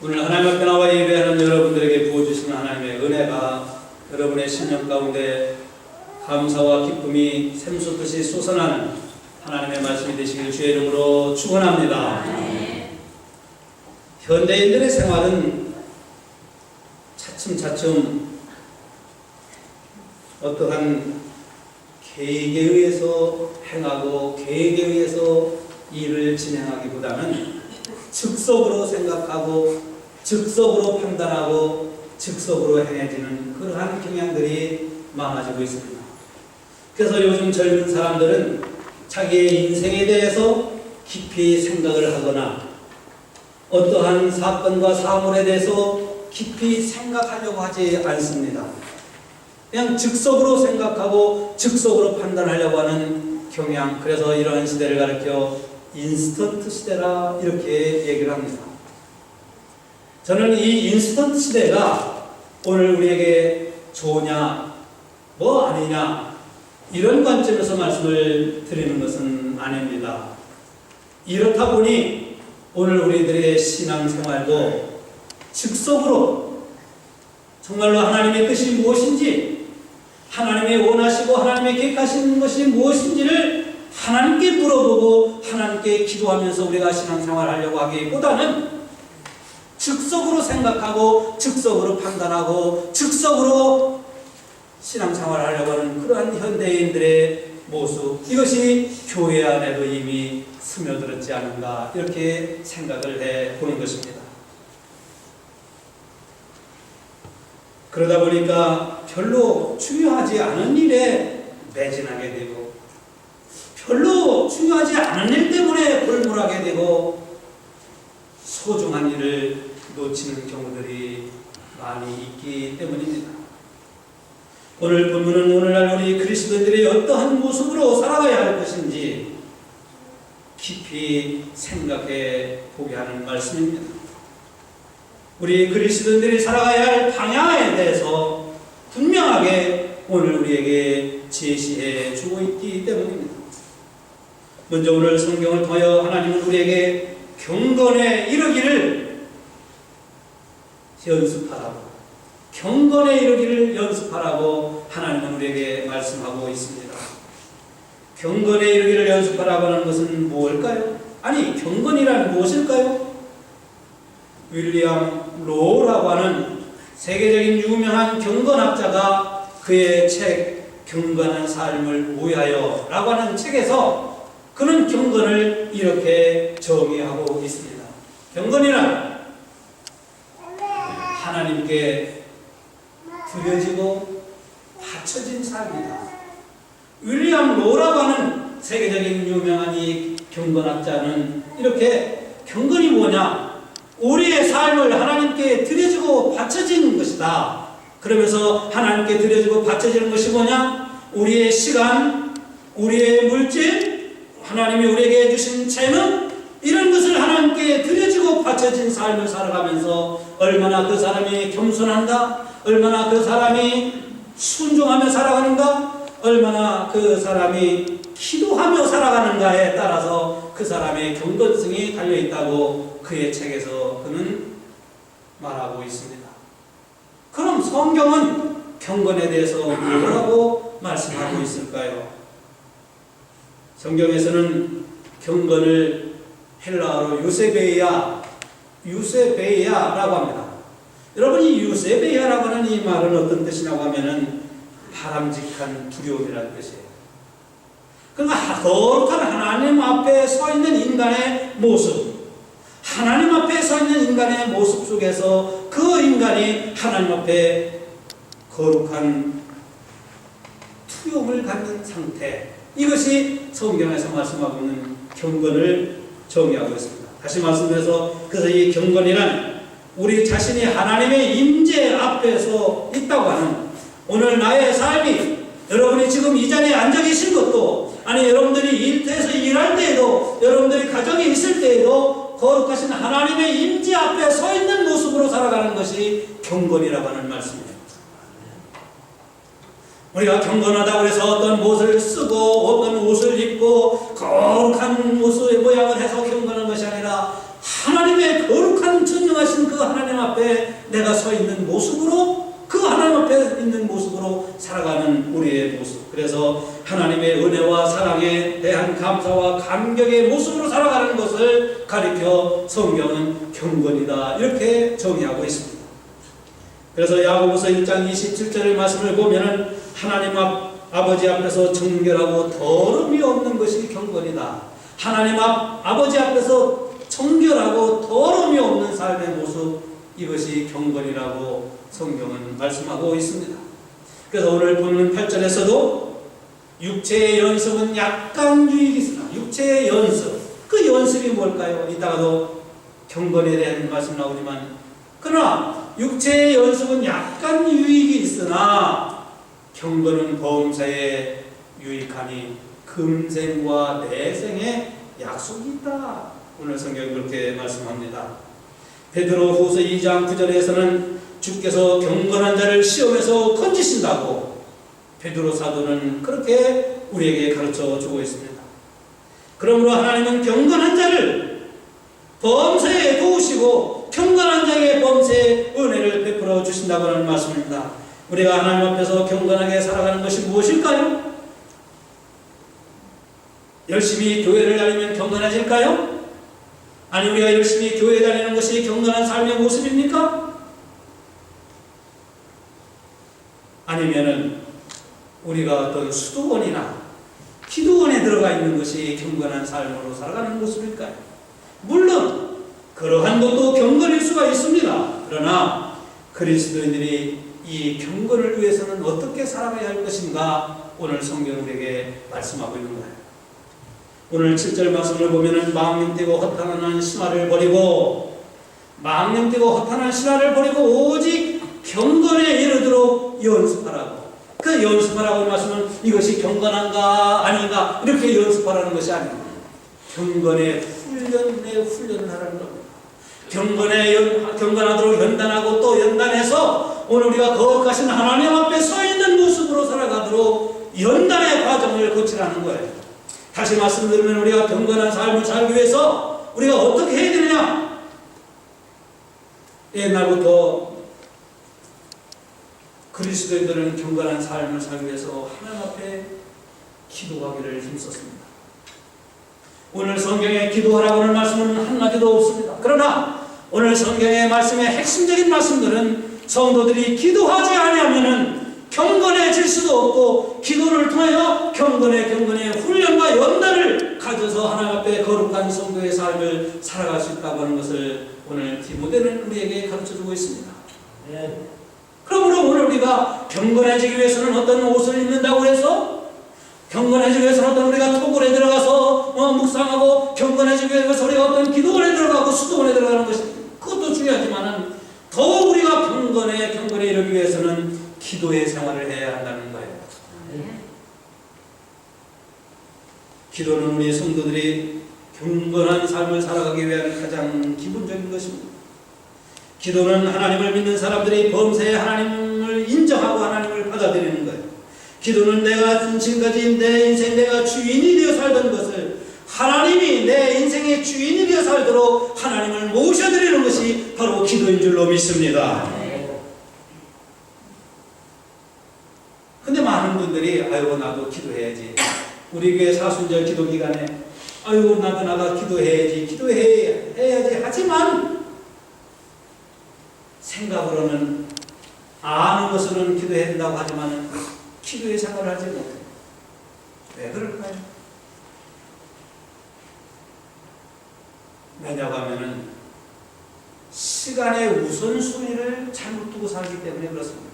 오늘 하나님 앞에 나와 예배하는 여러분들에게 부어주시는 하나님의 은혜가 여러분의 심령 가운데 감사와 기쁨이 샘솟듯이 솟아나는 하나님의 말씀이 되시길 주의 이름으로 축원합니다. 현대인들의 생활은 차츰차츰 어떠한 계획에 의해서 행하고 계획에 의해서 일을 진행하기보다는 즉석으로 생각하고 즉석으로 판단하고 즉석으로 행해지는 그러한 경향들이 많아지고 있습니다. 그래서 요즘 젊은 사람들은 자기의 인생에 대해서 깊이 생각을 하거나 어떠한 사건과 사물에 대해서 깊이 생각하려고 하지 않습니다. 그냥 즉석으로 생각하고 즉석으로 판단하려고 하는 경향, 그래서 이러한 시대를 가리켜 인스턴트 시대라 이렇게 얘기를 합니다. 저는 이 인스턴트 시대가 오늘 우리에게 좋으냐 뭐 아니냐 이런 관점에서 말씀을 드리는 것은 아닙니다. 이렇다 보니 오늘 우리들의 신앙생활도 즉석으로 정말로 하나님의 뜻이 무엇인지, 하나님의 원하시고 하나님의 계획하시는 것이 무엇인지를 하나님께 물어보고 하나님께 기도하면서 우리가 신앙생활을 하려고 하기보다는 즉석으로 생각하고 즉석으로 판단하고 즉석으로 신앙생활을 하려고 하는 그러한 현대인들의 모습, 이것이 교회 안에도 이미 스며들었지 않은가 이렇게 생각을 해보는 것입니다. 그러다 보니까 별로 중요하지 않은 일에 매진하게 되고 별로 중요하지 않은 일 때문에 골몰하게 되고 소중한 일을 놓치는 경우들이 많이 있기 때문입니다. 오늘 본문은 오늘날 우리 그리스도인들이 어떠한 모습으로 살아가야 할 것인지 깊이 생각해 보게 하는 말씀입니다. 우리 그리스도인들이 살아가야 할 방향에 대해서 분명하게 오늘 우리에게 제시해 주고 있기 때문입니다. 먼저 오늘 성경을 통하여 하나님은 우리에게 경건에 이르기를 연습하라고, 경건에 이르기를 연습하라고 하나님은 우리에게 말씀하고 있습니다. 경건에 이르기를 연습하라고 하는 것은 무엇일까요? 아니, 경건이란 무엇일까요? 윌리엄 로우라고 하는 세계적인 유명한 경건학자가 그의 책 경건한 삶을 위하여 라고 하는 책에서 그는 경건을 이렇게 정의하고 있습니다. 경건이란 하나님께 드려지고 바쳐진 삶이다. 윌리엄 로우라고 하는 세계적인 유명한 이 경건학자는 이렇게 경건이 뭐냐? 우리의 삶을 하나님께 드려지고 바쳐지는 것이다. 그러면서 하나님께 드려지고 바쳐지는 것이 뭐냐? 우리의 시간, 우리의 물질, 하나님이 우리에게 주신 재능, 이런 것을 하나님께 드려지고 바쳐진 삶을 살아가면서 얼마나 그 사람이 겸손한가, 얼마나 그 사람이 순종하며 살아가는가, 얼마나 그 사람이 기도하며 살아가는가에 따라서 그 사람의 경건성이 달려있다고 그의 책에서 그는 말하고 있습니다. 그럼 성경은 경건에 대해서 뭐라고 말씀하고 있을까요? 성경에서는 경건을 헬라어로 유세베이아라고 합니다. 여러분, 이 유세베이아라고 하는 이 말은 어떤 뜻이냐고 하면은 바람직한 두려움이라는 뜻이에요. 그러니까 거룩한 하나님 앞에 서 있는 인간의 모습, 하나님 앞에 서 있는 인간의 모습 속에서 그 인간이 하나님 앞에 거룩한 투욕을 갖는 상태, 이것이 성경에서 말씀하고 있는 경건을 정의하고 있습니다. 다시 말씀드려서 그래서 이 경건이란 우리 자신이 하나님의 임재 앞에서 있다고 하는, 오늘 나의 삶이, 여러분이 지금 이 자리에 앉아 계신 것도, 아니 여러분들이 일터에서 일할 때에도, 여러분들이 가정에 있을 때에도 거룩하신 하나님의 임재 앞에 서 있는 모습으로 살아가는 것이 경건이라고 하는 말씀입니다. 우리가 경건하다고 해서 어떤 옷을 쓰고 어떤 옷을 입고 거룩한 모습의 모양을 해서 경건한 것이 아니라 하나님의 거룩한 거룩한 전능하신 그 하나님 앞에 내가 서 있는 모습으로, 그 하나님 앞에 있는 모습으로 살아가는 우리의 모습. 그래서 하나님의 은혜와 사랑에 대한 감사와 감격의 모습으로 살아가는 것을 가리켜 성경은 경건이다, 이렇게 정의하고 있습니다. 그래서 야고보서 1장 27절의 말씀을 보면은 하나님 아버지 앞에서 정결하고 더러움이 없는 것이 경건이다. 하나님 아버지 앞에서 정결하고 더러움이 없는 삶의 모습, 이것이 경건이라고 성경은 말씀하고 있습니다. 그래서 오늘 보는 8절에서도 육체의 연습은 약간 유익이 있으나, 육체의 연습, 그 연습이 뭘까요? 이따가도 경건에 대한 말씀 나오지만, 그러나 육체의 연습은 약간 유익이 있으나 경건은 범사에 유익하니 금생과 내생에 약속이 있다. 오늘 성경이 그렇게 말씀합니다. 베드로후서 2장 9절에서는 주께서 경건한 자를 시험에서 건지신다고 베드로 사도는 그렇게 우리에게 가르쳐 주고 있습니다. 그러므로 하나님은 경건한 자를 범사에 도우시고 경건한 자에게 범사의 은혜를 베풀어 주신다고 하는 말씀입니다. 우리가 하나님 앞에서 경건하게 살아가는 것이 무엇일까요? 열심히 교회를 다니면 경건해질까요? 아니, 우리가 열심히 교회 다니는 것이 경건한 삶의 모습입니까? 아니면은 우리가 어떤 수도원이나 기도원에 들어가 있는 것이 경건한 삶으로 살아가는 모습일까요? 물론 그러한 것도 경건일 수가 있습니다. 그러나 그리스도인들이 이 경건을 위해서는 어떻게 살아가야 할 것인가, 오늘 성경 우리에게 말씀하고 있는 거예요. 오늘 7절 말씀을 보면은 망령되고 허탄한 신화를 버리고, 망령되고 허탄한 신화를 버리고 오직 경건에 이르도록 연습하라고. 그 연습하라고 말씀은 이것이 경건한가 아닌가 이렇게 연습하라는 것이 아닙니다. 경건의 훈련을 하라는 겁니다. 경건하도록 연단하고 또 연단해서 오늘 우리가 거룩하신 하나님 앞에 서 있는 모습으로 살아가도록 연단의 과정을 거치라는 거예요. 다시 말씀드리면 우리가 경건한 삶을 살기 위해서 우리가 어떻게 해야 되느냐? 옛날부터 그리스도인들은 경건한 삶을 살기 위해서 하나님 앞에 기도하기를 힘썼습니다. 오늘 성경에 기도하라고 하는 말씀은 한마디도 없습니다. 그러나 오늘 성경의 말씀의 핵심적인 말씀들은 성도들이 기도하지 않으면은 경건해질 수도 없고, 기도를 통하여 경건의 훈련과 연단을 가져서 하나님 앞에 거룩한 성도의 삶을 살아갈 수 있다고 하는 것을 오늘 디모데는 우리에게 가르쳐주고 있습니다. 그러므로 오늘 우리가 경건해지기 위해서는 어떤 옷을 입는다고 해서, 경건해지기 위해서는 어떤 우리가 토굴에 들어가서 묵상하고, 경건해지기 위해서 우리가 어떤 기도원에 들어가고 수도원에 들어가는 것이, 그것도 중요하지만은 더욱 우리가 경건에 이르기 위해서는 기도의 생활을 해야 한다는 거예요. 기도는 우리 성도들이 경건한 삶을 살아가기 위한 가장 기본적인 것입니다. 기도는 하나님을 믿는 사람들이 범사에 하나님을 인정하고 하나님을 받아들이는 거예요. 기도는 내가 지금까지 내 인생 내가 주인이 되어 살던 것을 하나님이 내 인생의 주인이 되어 살도록 하나님을 모셔드리는 것이 바로 기도인 줄로 믿습니다. 근데 많은 분들이 아유 나도 기도해야지, 우리 교회 사순절 기도 기간에 아유 나도 나가 기도해야지 하지만 생각으로는 아는 것으로는 기도해야 된다고 하지만 기도의 생활을 하지 못해요. 왜 그럴까요? 왜냐고 하면은 시간의 우선순위를 잘못 두고 살기 때문에 그렇습니다.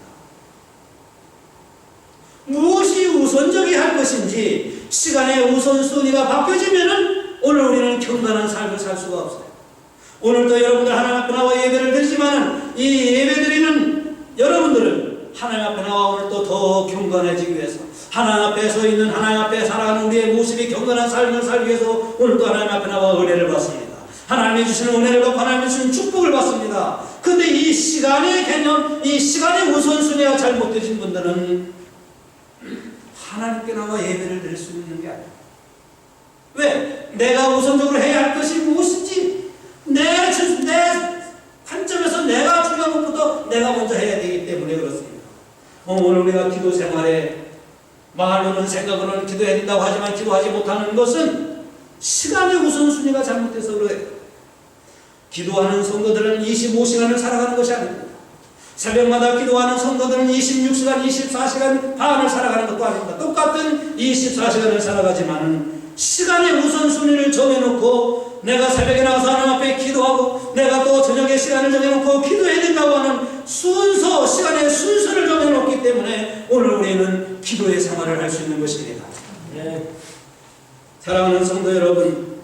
무엇이 우선적이 할 것인지 시간의 우선순위가 바뀌어지면은 오늘 우리는 경건한 삶을 살 수가 없어요. 오늘도 여러분들 하나님 앞에 나와 예배를 드리지만은 이 예배 드리는 여러분들은 하나님 앞에 나와 오늘 또 더 경건해지기 위해서, 하나님 앞에 서 있는, 하나님 앞에 살아가는 우리의 모습이 경건한 삶을 살기 위해서 오늘도 하나님 앞에 나와 은혜를 받습니다. 하나님이 주시는 은혜를 받고 하나님이 주시는 축복을 받습니다. 근데 이 시간의 개념, 이 시간의 우선순위가 잘못되신 분들은 하나님께 나와 예배를 드릴 수 있는 게 아니에요. 왜? 내가 우선적으로 해야 할 것이 무엇인지, 내 내가 먼저 해야 되기 때문에 그렇습니다. 오늘 우리가 기도 생활에 말로는 생각으로는 기도해야 된다고 하지만 기도하지 못하는 것은 시간의 우선순위가 잘못돼서 그래요. 기도하는 성도들은 25시간을 살아가는 것이 아닙니다. 새벽마다 기도하는 성도들은 26시간, 24시간 반을 살아가는 것도 아닙니다. 똑같은 24시간을 살아가지만은 시간의 우선순위를 정해놓고 내가 새벽에 나가서 하나님 앞에 기도하고 내가 또 저녁에 시간을 정해놓고 기도해야 된다고 하는 순서, 시간의 순서를 정해놓기 때문에 오늘 우리는 기도의 생활을 할 수 있는 것입니다. 네. 사랑하는 성도 여러분,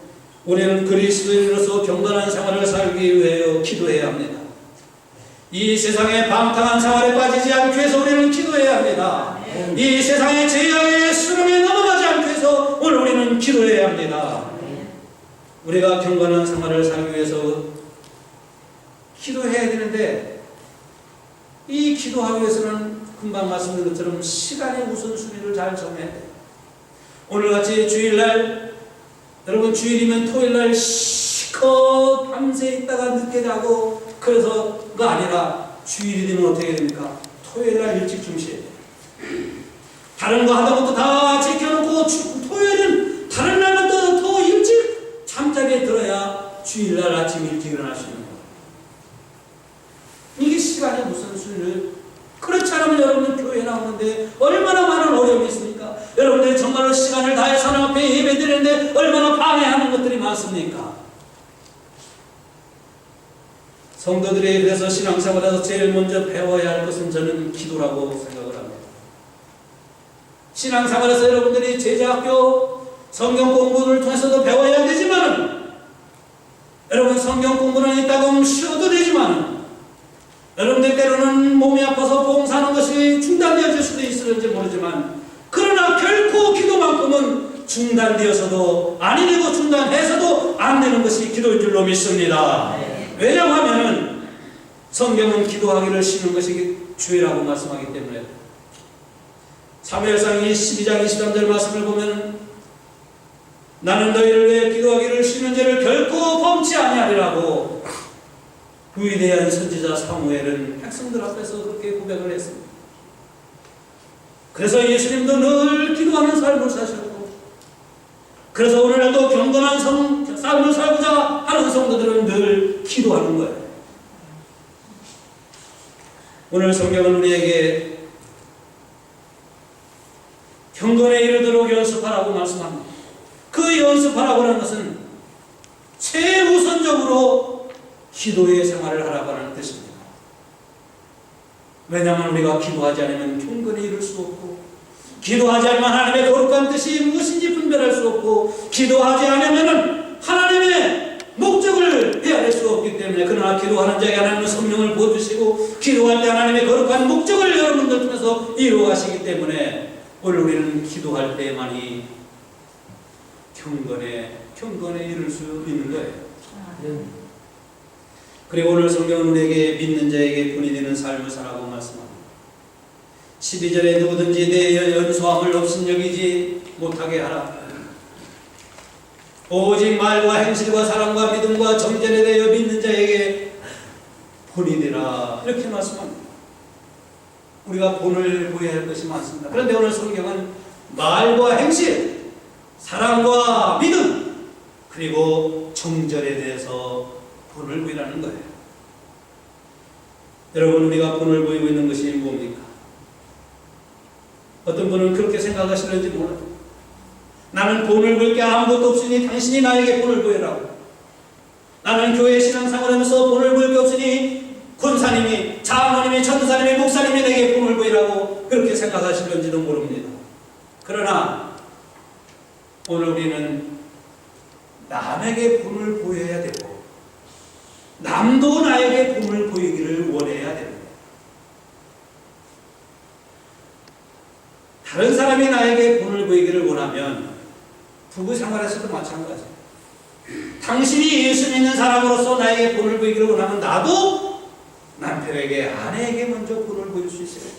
우리는 그리스도인으로서 경건한 생활을 살기 위해 기도해야 합니다. 이 세상의 방탕한 생활에 빠지지 않기 위해서 우리는 기도해야 합니다. 이 세상의 죄악의 수렁에 넘어가지 않기 위해서 오늘 우리는 기도해야 합니다. 우리가 경건한 생활을 살기 위해서 기도해야 되는데 이 기도하기 위해서는 금방 말씀드린 것처럼 시간의 우선순위를 잘 정해야 돼요. 오늘같이 주일날, 여러분 주일이면 토요일날 시컷 밤새 있다가 늦게 자고 그래서가 아니라 주일이 되면 어떻게 됩니까? 토요일날 일찍 주무셔야 돼요. 다른 거 하던 것도 다 지켜놓고 토요일은 다른 날보다 더 일찍 잠자리에 들어야 주일날 아침 일찍 일어날 수 있는 거예요. 이게 시간의 우선순위를, 그렇지 않으면 여러분들 교회에 나오는데 얼마나 많은 어려움이 있습니까? 여러분들이 정말로 시간을 다해서 하나님 앞에 예배드리는데 얼마나 방해하는 것들이 많습니까? 성도들이 그래서 신앙생활에서 제일 먼저 배워야 할 것은 저는 기도라고 생각을 합니다. 신앙생활에서 여러분들이 제자학교 성경 공부를 통해서도 배워야 되지만 여러분 성경 공부는 있다고 쉬어도 되지만 여러분들 때로는 몸이 아파서 봉사하는 것이 중단되어질 수도 있을지 모르지만 그러나 결코 기도만큼은 중단되어서도 아니 되고 중단해서도 안 되는 것이 기도인 줄로 믿습니다. 왜냐고 하면은 성경은 기도하기를 쉬는 것이 주의라고 말씀하기 때문에 사무엘상 12장 23절 말씀을 보면 나는 너희를 위해 기도하기를 쉬는 죄를 결코 범치 아니하리라고 그 위대한 선지자 사무엘은 백성들 앞에서 그렇게 고백을 했습니다. 그래서 예수님도 늘 기도하는 삶을 사셨고 그래서 오늘날도 경건한 삶을 살고자 하는 성도들은 늘 기도하는 거예요. 오늘 성경은 우리에게 경건에 이르도록 연습하라고 말씀합니다. 그 연습하라고 하는 것은 최우선적으로 기도의 생활을 하라고 하는 뜻입니다. 왜냐하면 우리가 기도하지 않으면 경건에 이룰 수 없고 기도하지 않으면 하나님의 거룩한 뜻이 무엇인지 분별할 수 없고 기도하지 않으면 하나님의 목적을 헤아릴 수 없기 때문에 그러나 기도하는 자에게 하나님은 성령을 부어주시고 기도할 때 하나님의 거룩한 목적을 여러분들 통해서 이루어가시기 때문에 오늘 우리는 기도할 때만이 경건에 이룰 수 있는 거예요. 그리고 오늘 성경은 우리에게 믿는 자에게 본이 되는 삶을 살라고 말씀합니다. 12절에 누구든지 내 연소함을 업신여기지 못하게 하라. 오직 말과 행실과 사랑과 믿음과 정죄에 대하여 믿는 자에게 본이 되라. 이렇게 말씀합니다. 우리가 본을 보여야 할 것이 많습니다. 그런데 오늘 성경은 말과 행실, 사랑과 믿음, 그리고 정절에 대해서 본을 보이라는 거예요. 여러분 우리가 본을 보이고 있는 것이 뭡니까? 어떤 분은 그렇게 생각하시는지 몰라요. 나는 본을 볼 게 아무것도 없으니 당신이 나에게 본을 보여라고. 나는 교회 신앙생활하면서 본을 볼 게 없으니 권사님이, 장로님이, 전도사님이, 목사님이 내게 본을 보이라고 그렇게 생각하시는지도 모릅니다. 그러나 오늘 우리는 남에게 본을 보여야 되고 남도 나에게 본을 보이기를 원해야 됩니다. 다른 사람이 나에게 본을 보이기를 원하면 부부 생활에서도 마찬가지예요. 당신이 예수 믿는 사람으로서 나에게 본을 보이기를 원하면 나도 남편에게, 아내에게 먼저 본을 보일 수 있어요.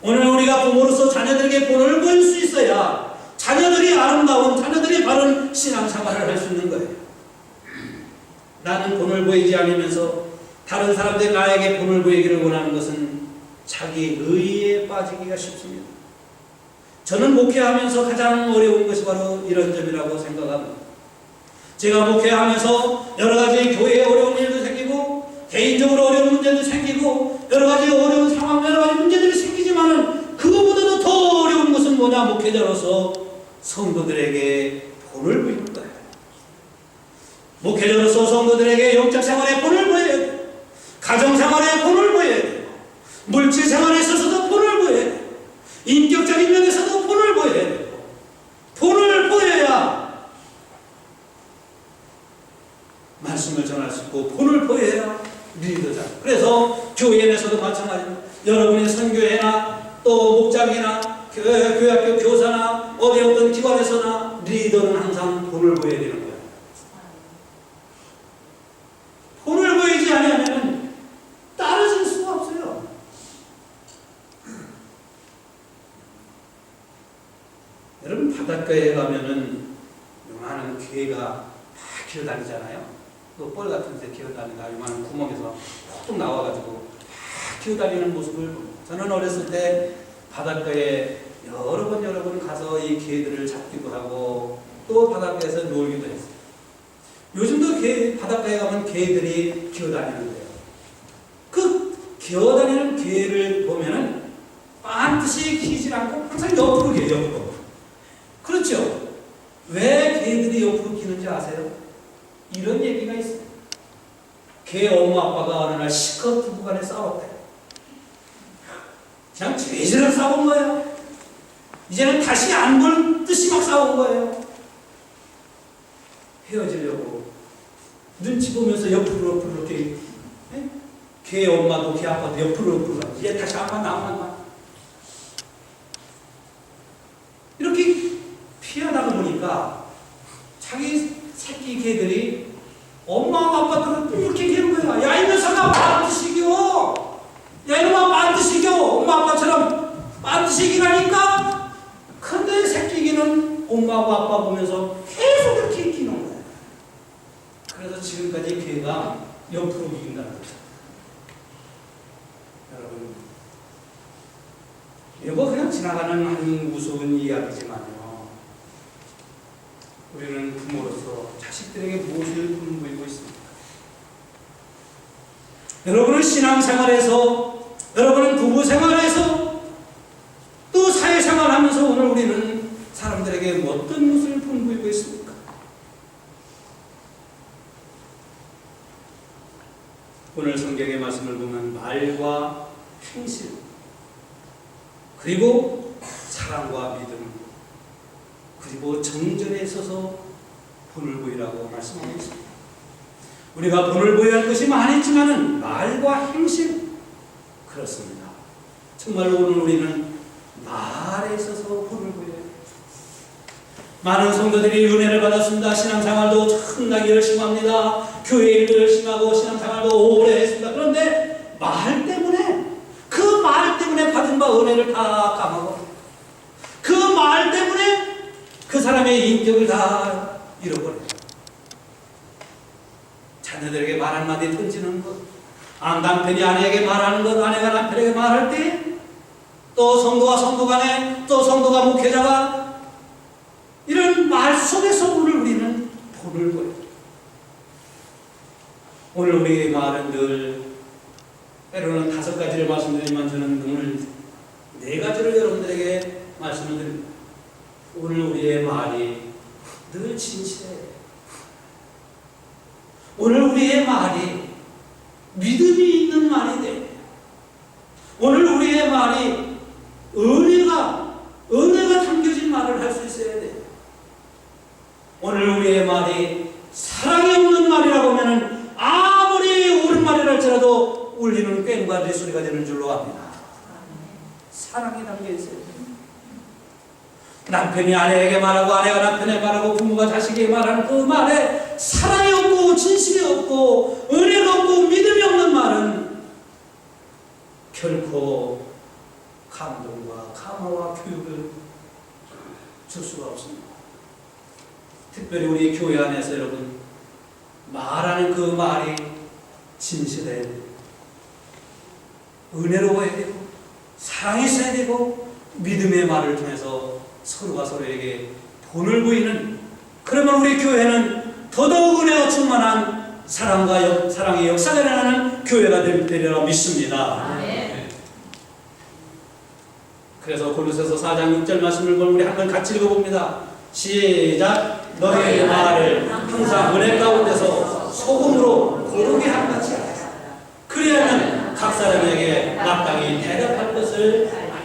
오늘 우리가 부모로서 자녀들에게 본을 보일 수 있어야 자녀들이 아름다운, 자녀들이 바른 신앙생활을 할 수 있는 거예요. 나는 본을 보이지 않으면서 다른 사람들이 나에게 본을 보이기를 원하는 것은 자기 의의에 빠지기가 쉽습니다. 저는 목회하면서 가장 어려운 것이 바로 이런 점이라고 생각합니다. 제가 목회하면서 여러 가지 교회에 어려운 일도 생기고 개인적으로 어려운 문제도 생기고 여러 가지 어려운 상황, 여러 가지 문제들이 생기지만은 그것보다도 더 어려운 것은 뭐냐? 목회자로서 성도들에게 본을 보이는 거예요. 목회자로서 성도들에게 영적 생활에 본을 보여야 돼요. 가정 생활에 본을 보여야 돼요. 물질 생활에 있어서도 본을 보여야 돼요. 인격적인 면에서도 본을 보여야 돼요. 본을 보여야 말씀을 전할 수 있고 본을 보여야 리더자. 그래서 교회에서도 마찬가지입니다. 여러분의 선교회나 또 목장이나 교회학교 교사나 어디 어떤 기관에서나 리더는 항상 본을 보여야 되는 거예요. 본을 보이지 않으면 따라질 수가 없어요. 여러분 바닷가에 가면은 요만한 개가 막 기어다니잖아요. 또 뻘 같은 데 기어다니다가 요만한 구멍에서 푹 나와가지고 막 기어다니는 모습을 봅니다. 저는 어렸을 때 바닷가에 여러 번 가서 이 개들을 잡기도 하고 또 바닷가에서 놀기도 했어요. 요즘도 바닷가에 가면 개들이 기어다니는데요. 그 기어다니는 개를 보면은 반드시 기질 않고 항상 옆으로 기어요. 옆으로. 그렇죠? 왜 개들이 옆으로 기는지 아세요? 이런 얘기가 있어요. 개 엄마 아빠가 어느 날 실컷 부부간에 싸웠대요. 그냥 죄질을 싸운 거예요. 이제는 다시 안 볼 듯이 막 싸운 거예요. 헤어지려고 눈치 보면서 옆으로 이렇게 개 엄마도 개 아빠도 옆으로 이제 다시 안 만나 이렇게 피하다가 보니까 자기 새끼 개들이 엄마와 아빠들은 이렇게 기는 거야. 야, 이 녀석아, 반드시 이겨. 야, 이놈아, 반드시 이겨. 엄마 아빠처럼 반드시 이기라니까. 근데 새끼기는 엄마와 아빠 보면서 계속 이렇게 이기는 거야. 그래서 지금까지 개가 옆으로 이긴다는 거죠. 여러분, 이거 그냥 지나가는 한 무서운 이야기지만요. 우리는 부모로서 자식들에게 무엇을 분부하고 있습니까? 여러분은 신앙생활에서, 여러분은 부부생활에서, 또 사회생활하면서 오늘 우리는 사람들에게 어떤 것을 분부하고 있습니까? 오늘 성경의 말씀을 보면 말과 행실, 그리고 사랑과 믿음, 그리고 정전에 있어서 본을 보이라고 말씀하고 있습니다. 우리가 본을 보여야 할 것이 많았지만은 말과 행실, 그렇습니다. 정말로 오늘 우리는 말에 있어서 본을 보여야 해요. 많은 성도들이 은혜를 받았습니다. 신앙생활도 참나게 열심히 합니다. 교회 일도 열심히 하고 신앙생활도 오래 했습니다. 그런데 말 때문에, 그 말 때문에 받은 바 은혜를 다 까먹어. 그 말 때문에 그 사람의 인격을 다 잃어버려요. 자녀들에게 말 한마디 던지는 것, 남편이 아내에게 말하는 것, 아내가 남편에게 말할 때, 또 성도와 성도 간에, 또 성도가 목회자가 이런 말 속에서 오늘 우리는 본을 보여요. 오늘 우리의 말은 늘, 때로는 5가지를 말씀드리지만 저는 오늘 4가지를 여러분들에게 말씀을 드립니다. 오늘 우리의 말이 늘 진실해요. 오늘 우리의 말이 믿음이 있는 말이 돼요. 오늘 우리의 말이 은혜가 담겨진 말을 할 수 있어야 돼요. 오늘 우리의 말이 사랑이 없는 말이라고 하면 아무리 옳은 말이라 할지라도 울리는 꽹과리 소리가 되는 줄로 압니다. 사랑이 담겨 있어요. 남편이 아내에게 말하고 아내가 남편에게 말하고 부모가 자식에게 말하는 그 말에 사랑이 없고 진실이 없고 은혜가 없고 믿음이 없는 말은 결코 감동과 감화와 교육을 줄 수가 없습니다. 특별히 우리 교회 안에서 여러분 말하는 그 말이 진실해야 되고 은혜로워야 되고 사랑이 있어야 되고 믿음의 말을 통해서 서로가 서로에게 본을 보이는, 그러면 우리 교회는 더더욱 은혜가 충만한 사랑의 역사가 일어나는 교회가 되리라 믿습니다. 네. 그래서 골로새서 4장 6절 말씀을 보면 우리 한번 같이 읽어봅니다. 시작. 너희의 말을 항상 은혜 가운데서 소금으로 고르게 한 것이 그리하면 각 사람에게 마땅히 대답할 것을 알리라.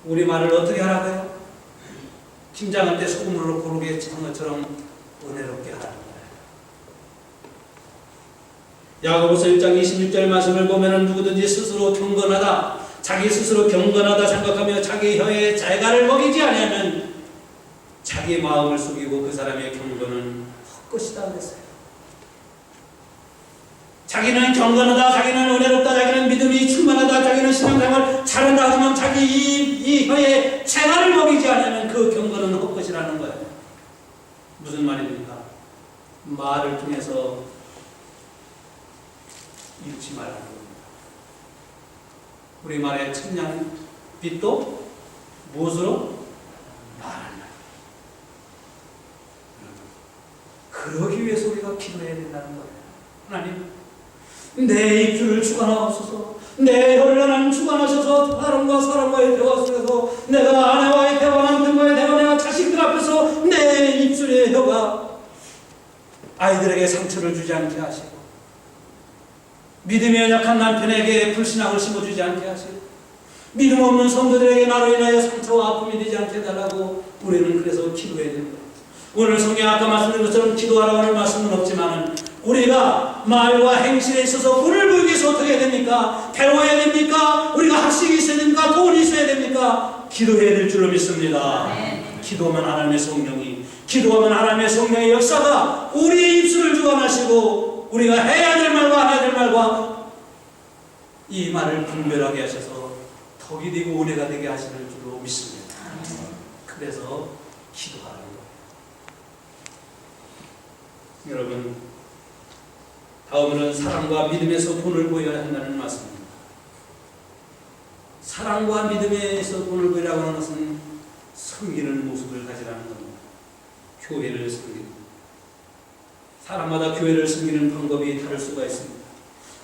우리 말을 어떻게 하라고요? 김장할 때 소금으로 고르게 한 것처럼 은혜롭게 하라는 거예요. 야고보서 1장 26절 말씀을 보면 누구든지 스스로 경건하다, 자기 스스로 경건하다 생각하며 자기 혀에 재갈을 먹이지 아니하면 자기 마음을 속이고 그 사람의 경건은 헛것이다 그랬어요. 자기는 경건하다, 자기는 은혜롭다, 자기는 믿음이 충만하다, 자기는 신앙생활 잘한다 하지만 자기 이 혀에 재갈을 먹이지 않으면 그 경건은 헛것이라는 거예요. 무슨 말입니까? 말을 통해서 잃지 말라는 겁니다. 우리 말의 청량 빛도 무엇으로? 말을. 그러기 위해서 우리가 기도해야 된다는 거예요. 하나님, 내 입술을 주관하옵소서. 내 혀를 하나님 주관하셔서 사람과 사람과의 대화 속에서 내가 아내와의 대화, 남편과의 대화, 내가 자식들 앞에서 내 입술의 혀가 아이들에게 상처를 주지 않게 하시고 믿음이 연약한 남편에게 불신앙을 심어주지 않게 하시고 믿음 없는 성도들에게 나로 인하여 상처와 아픔이 되지 않게 해달라고 우리는 그래서 기도해야 됩니다. 오늘 성경에 아까 말씀드린 것처럼 기도하라고 하는 말씀은 없지만 우리가 말과 행실에 있어서 본을 보이기 위해서 어떻게 해야 됩니까? 배워야 됩니까? 우리가 학식이 있어야 됩니까? 돈이 있어야 됩니까? 기도해야 될 줄로 믿습니다. 기도하면 하나님의 성령이, 기도하면 하나님의 성령의 역사가 우리의 입술을 주관하시고 우리가 해야 될 말과 안 해야 될 말과 이 말을 분별하게 하셔서 덕이 되고 은혜가 되게 하시는 줄로 믿습니다. 그래서 기도하라는 거예요. 여러분, 다음으로는 사랑과 믿음에서 본을 보여야 한다는 말씀입니다. 사랑과 믿음에서 본을 보이라고 하는 것은 섬기는 모습을 가지라는 겁니다. 교회를 섬기는, 사람마다 교회를 섬기는 방법이 다를 수가 있습니다.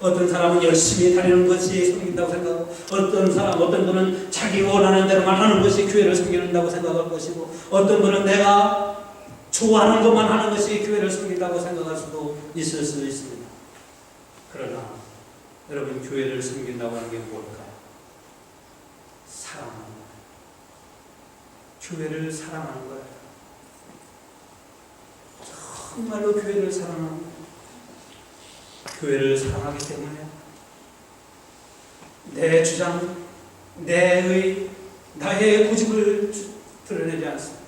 어떤 사람은 열심히 다니는 것이 섬긴다고 생각하고 어떤 분은 자기 원하는 대로만 하는 것이 교회를 섬긴다고 생각할 것이고 어떤 분은 내가 좋아하는 것만 하는 것이 교회를 섬긴다고 생각할 수도 있을 수 있습니다. 그러나 여러분, 교회를 섬긴다고 하는 게 뭘까요? 사랑하는 거예요. 교회를 사랑하는 거예요. 정말로 교회를 사랑하는 거예요. 교회를 사랑하기 때문에 내 주장, 나의 고집을 드러내지 않습니다.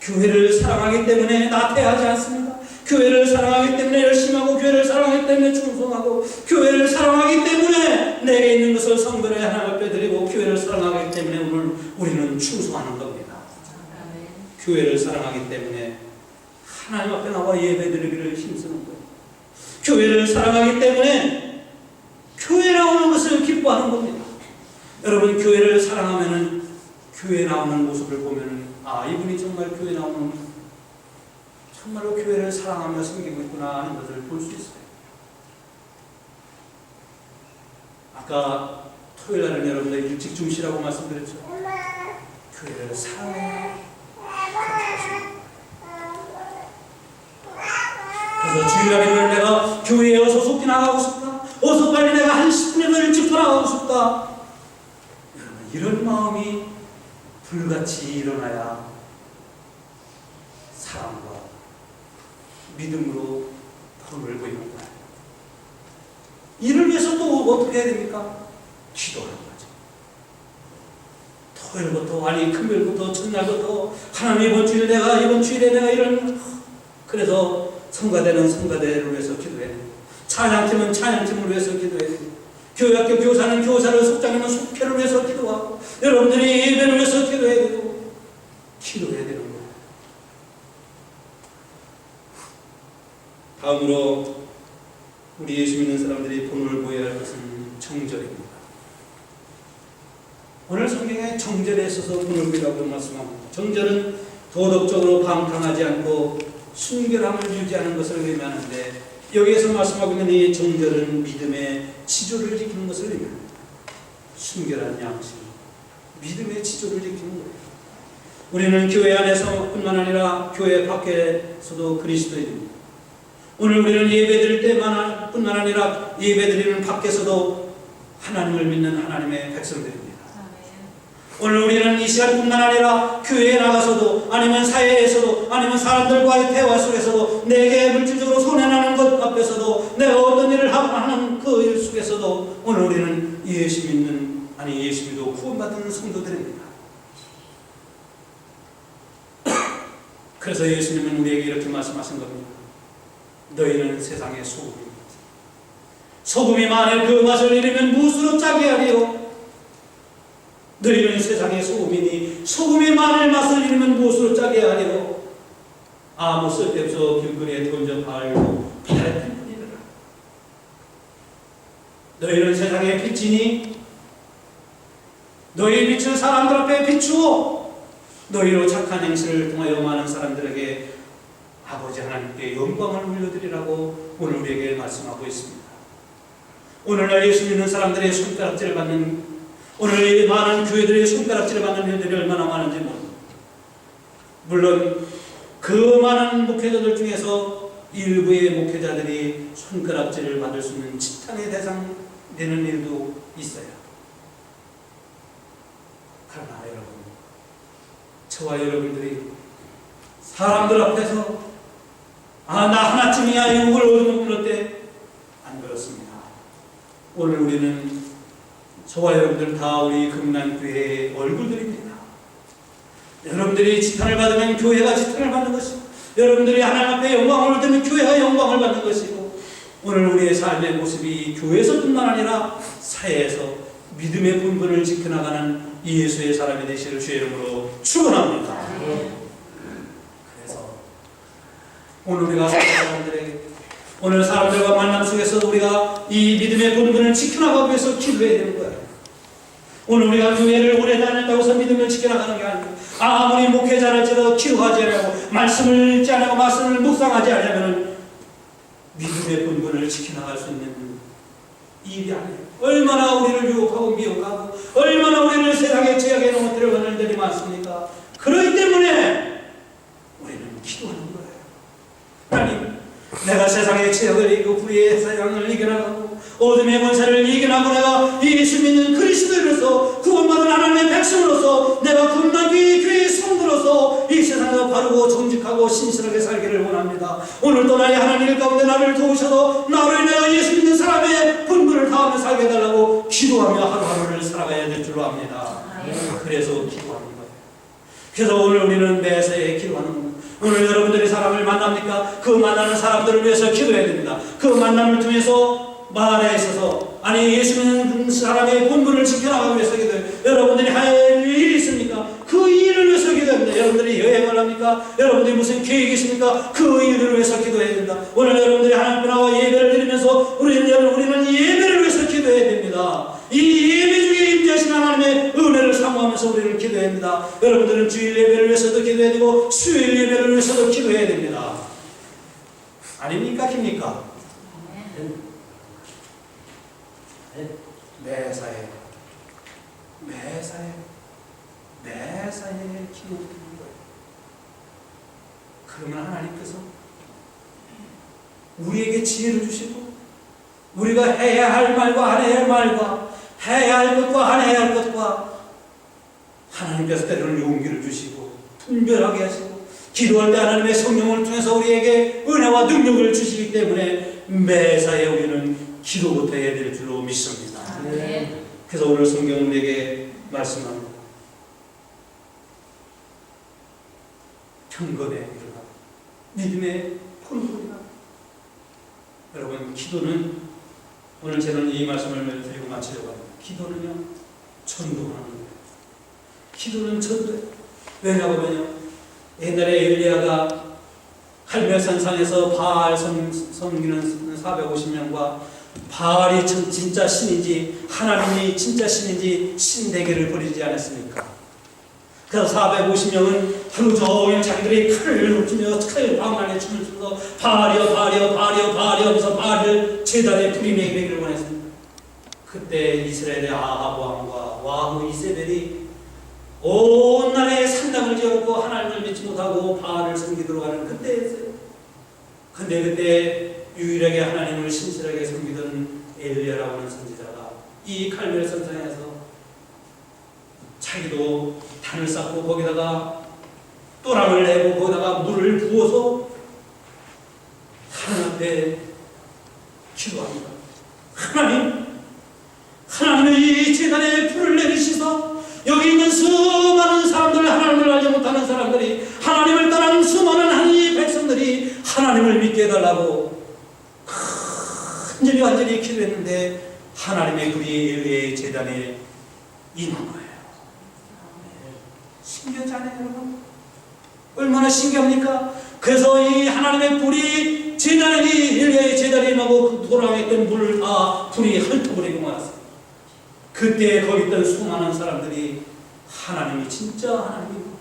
교회를 사랑하기 때문에 나태하지 않습니다. 교회를 사랑하기 때문에 열심히 하고, 교회를 사랑하기 때문에 충성하고, 교회를 사랑하기 때문에 내게 있는 것을 성도에 하나님 앞에 드리고, 교회를 사랑하기 때문에 오늘 우리는 충성하는 겁니다. 교회를 사랑하기 때문에 하나님 앞에 나와 예배드리기를 힘쓰는 거예요. 교회를 사랑하기 때문에 교회 나오는 것을 기뻐하는 겁니다. 여러분, 교회를 사랑하면은 교회 나오는 모습을 보면은 이분이 정말 교회 나오는, 정말로 교회를 사랑하며 섬기고 있구나 하는 것을 볼 수 있어요. 아까 토요일 날은 여러분들 일찍 주무시라고 말씀드렸죠. 교회를 사랑해. 그래서 주일날에는 내가 교회에 어서 속히 나가고 싶다. 어서 빨리 내가 한 10분이라도 일찍 돌아가고 싶다. 여러분, 이런 마음이 불같이 일어나야 사랑과 믿음으로 본을 보이는 거예요. 이를 위해서 또 어떻게 해야 됩니까? 기도하는 거죠. 토요일부터, 아니 금요일부터, 첫날부터 하나님 이번 주일에 내가 이런, 그래서 성가대는 성가대를 위해서 기도해야 돼요. 찬양팀은 찬양팀을 위해서 기도해야 돼요. 교회학교 교사는 교사를, 속장님은 속회를 위해서 기도하고, 여러분들이 예배를 위해서 기도해야 되고, 기도해야 되는 거예요. 다음으로 우리 예수 믿는 사람들이 본을 보여야 할 것은 정절입니다. 오늘 성경에 정절에 있어서 본을 보이라고 말씀합니다. 정절은 도덕적으로 방탕하지 않고 순결함을 유지하는 것을 의미하는데, 여기에서 말씀하고 있는 이 정절은 믿음의 지조를 지키는 것을 의미합니다. 순결한 양식, 믿음의 지조를 지키는 거예요. 우리는 교회 안에서뿐만 아니라 교회 밖에서도 그리스도인입니다. 오늘 우리는 예배드릴 때뿐만 아니라 예배드리는 밖에서도 하나님을 믿는 하나님의 백성들입니다. 오늘 우리는 이 시간뿐만 아니라 교회에 나가서도, 아니면 사회에서도, 아니면 사람들과의 대화 속에서도, 내게 물질적으로 손해나는 것 앞에서도, 내가 어떤 일을 하는 그 일 속에서도 오늘 우리는 예수 믿는, 아니 예수 믿고 구원받은 성도들입니다. 그래서 예수님은 우리에게 이렇게 말씀하신 겁니다. 너희는 세상의 소금입니다. 소금이 만일 그 맛을 잃으면 무엇으로 짜게 하리요? 너희는 세상의 소금이니 소금이 만일 맛을 잃으면 무엇으로 짜게 하리요? 아무 쓸데없어 길거리에 던져 팔고 비탈 뿐이라. 너희는 세상의 빛이니 너희 빛을 사람들 앞에 비추어 너희로 착한 행실을 통하여 많은 사람들에게 아버지 하나님께 영광을 물려드리라고 오늘 우리에게 말씀하고 있습니다. 오늘날 예수 믿는 사람들의 손가락질을 받는, 오늘 많은 교회들의 손가락질을 받는 일들이 얼마나 많은지 모릅니다. 물론 그 많은 목회자들 중에서 일부의 목회자들이 손가락질을 받을 수 있는 지탄의 대상 되는 일도 있어요. 그러나 여러분, 저와 여러분들이 사람들 앞에서 나 하나쯤이야 욕을 얻으면 그럴 때 안 그렇습니다. 오늘 우리는 저와 여러분들 다 우리 금난교회의 얼굴들입니다. 여러분들이 지탄을 받으면 교회가 지탄을 받는 것이고, 여러분들이 하나님 앞에 영광을 얻으면 교회가 영광을 받는 것이고, 오늘 우리의 삶의 모습이 교회에서뿐만 아니라 사회에서 믿음의 본분을 지켜나가는 예수의 사람이 되시를 주의 이름으로 축원합니다. 그래서 오늘 우리가 사람들에게, 오늘 사람들과 만남 속에서 우리가 이 믿음의 본분을 지켜나가기 위해서 기도해야 되는 거예요. 오늘 우리가 교회를 오래 다녔다고 해서 믿음을 지켜나가는 게 아니고, 아무리 목회자랄지라도 기도하지 않고 말씀을 읽지 않고 말씀을 묵상하지 않으면 믿음의 본분을 지켜나갈 수 있는 일이 아니에요. 얼마나 우리를 유혹하고 미혹하고 얼마나 우리를 세상의 죄악에 넘어뜨려가는 일들이 많습니까? 그렇기 때문에 우리는 기도하는 거예요. 하나님, 내가 세상의 죄악을 이기고 불의의 세상을 이겨나가고 어둠의 권세를 이겨나고 내가 예수 믿는 그리스도인으로서 구원받은 하나님의 백성으로서 내가 금나귀 교회의 성도로서 이 세상에서 바르고 정직하고 신실하게 살기를 원합니다. 오늘도 나의 하나님 가운데 나를 도우셔서 나로 인하여 예수 믿는 사람의 본분을 다하며 살게 해달라고 기도하며 하루하루를 살아가야 될 줄로 압니다. 그래서 기도하는 거예요. 그래서 오늘 우리는 매사에 기도하는 겁니다. 오늘 여러분들이 사람을 만납니까? 그 만나는 사람들을 위해서 기도해야 됩니다. 그 만남을 통해서 말에 있어서, 아니 예수 믿는 사람의 본분을 지켜나가기 위해서 기도해요. 여러분들이 할 일이 있습니까? 그 일을 위해서 기도합니다. 여러분들이 여행을 합니까? 여러분들이 무슨 계획이 있습니까? 그 일을 위해서 기도해야 된다. 오늘 여러분들이 하나님 앞에 나와 예배를 드리면서 우리는 예배를 위해서 기도해야 됩니다. 이 예배 중에 임재하신 하나님의 은혜를 사모하면서 우리는 기도해야 됩니다. 여러분들은 주일 예배를 위해서도 기도해야 되고 수요일 예배를 위해서도 기도해야 됩니다. 아닙니까? 깁니까? 매사에 기도드리는 거예요. 그러면 하나님께서 우리에게 지혜를 주시고 우리가 해야 할 말과 안 해야 할 말과 해야 할 것과 안 해야 할 것과 하나님께서 때로는 용기를 주시고 분별하게 하시고 기도할 때 하나님의 성령을 통해서 우리에게 은혜와 능력을 주시기 때문에 매사에 우리는 기도부터 해야 될 줄로 믿습니다. 그래서 오늘 성경은 우리에게 말씀합니다. 경건에 일어나 믿음의 본분이다. 여러분, 기도는 오늘 저는 이 말씀을 드리고 마치려고 합니다. 기도는요, 전도하는 거예요. 기도는 전도예요. 왜냐하면요, 옛날에 엘리야가 갈멜산상에서 바알 섬기는 450명과 바알이 진짜 신인지 하나님이 진짜 신인지 신대결을 벌이지 않았습니까? 그래서 450명은 하루 종일 자기들이 칼을 눕히며 칼 방란에 춤을 추면서 바알이여 바알이여 바알이여 바알이여 하면서 바알을 제단에 부리내기를 원했습니다. 그때 이스라엘의 아합 왕과 왕후 이세벨이 온 나라에 산당을 지었고 하나님을 믿지 못하고 바알을 섬기도록 하는 그때였어요. 근데 그때 유일하게 하나님을 신실하게 섬기던 엘리야라고 하는 선지자가 이 칼멜 산상에서 자기도 단을 쌓고 거기다가 또랑을 내고 거기다가 물을 부어서 하나님 앞에 기도합니다. 하나님의 이 제단에 불을 내리시사 여기 있는 수많은 사람들, 하나님을 알지 못하는 사람들이, 하나님을 떠난 수많은 하나님의 백성들이 하나님을 믿게 해달라고 간절히 기도했는데 하나님의 불이 엘리야의 제단에 임한 거예요. 신기하지 않아요, 여러분? 얼마나 신기합니까? 그래서 이 하나님의 불이 제단에, 엘리야의 제단에 임하고 그 돌아왔던 물을 다 불이 헐떡거리고 말았어요. 그때 거기 있던 수많은 사람들이 하나님이 진짜 하나님이구나,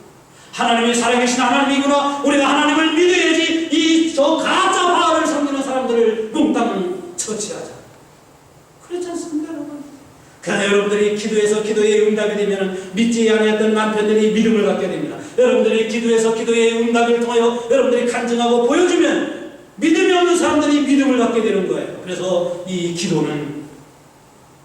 하나님이 살아계신 하나님이구나, 우리가 하나님을 믿어야지 이 저 가짜 바알을 섬기는 사람들을 몽땅 처치하자, 그렇지 않습니까, 여러분? 그러나 여러분들이 기도해서 기도의 응답이 되면 믿지 않았던 남편들이 믿음을 갖게 됩니다. 여러분들이 기도해서 기도의 응답을 통하여 여러분들이 간증하고 보여주면 믿음이 없는 사람들이 믿음을 갖게 되는 거예요. 그래서 이 기도는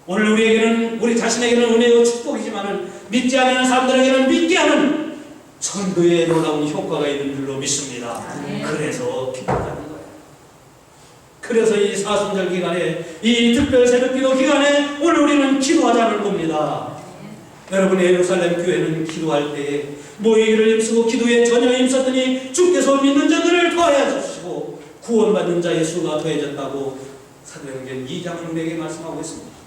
오늘 우리에게는, 우리 자신에게는 은혜와 축복이지만은 믿지 않는 사람들에게는 믿게 하는 전도에 놀라운 효과가 있는 줄로 믿습니다. 그래서 기도하는 거예요. 그래서 이 사순절 기간에, 이 특별 새벽기도 기간에 오늘 우리는 기도하자는 겁니다. 여러분, 예루살렘 교회는 기도할 때 모이기를 힘쓰고 기도에 전혀 힘썼더니 주께서 믿는 자들을 더하여 주시고 구원받는 자의 수가 더해졌다고 사도행전 2장은 우리에게 말씀하고 있습니다.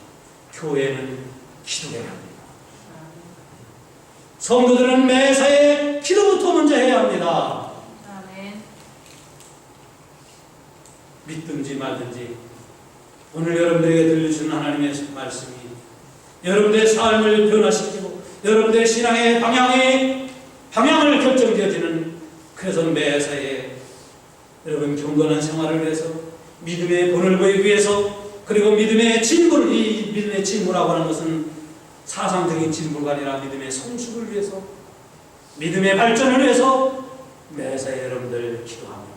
교회는 기도해야 합니다. 성도들은 매사에 기도부터 먼저 해야 합니다. 믿든지 말든지 오늘 여러분들에게 들려주는 하나님의 말씀이 여러분들의 삶을 변화시키고 여러분들의 신앙의 방향을 결정지어지는, 그래서 매사에 여러분 경건한 생활을 위해서, 믿음의 본을 보이기 위해서, 그리고 믿음의 진물, 이 믿음의 진물이라고 하는 것은 사상적인 진물가 아니라 믿음의 성숙을 위해서, 믿음의 발전을 위해서 매사에 여러분들 기도합니다.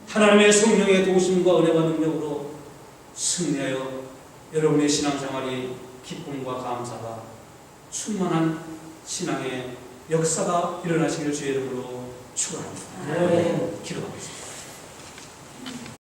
하나님의 성령의 도우심과 은혜와 능력으로 승리하여 여러분의 신앙생활이 기쁨과 감사가 충만한 신앙의 역사가 일어나시길 주의 이름으로 축원합니다. 기도하겠습니다.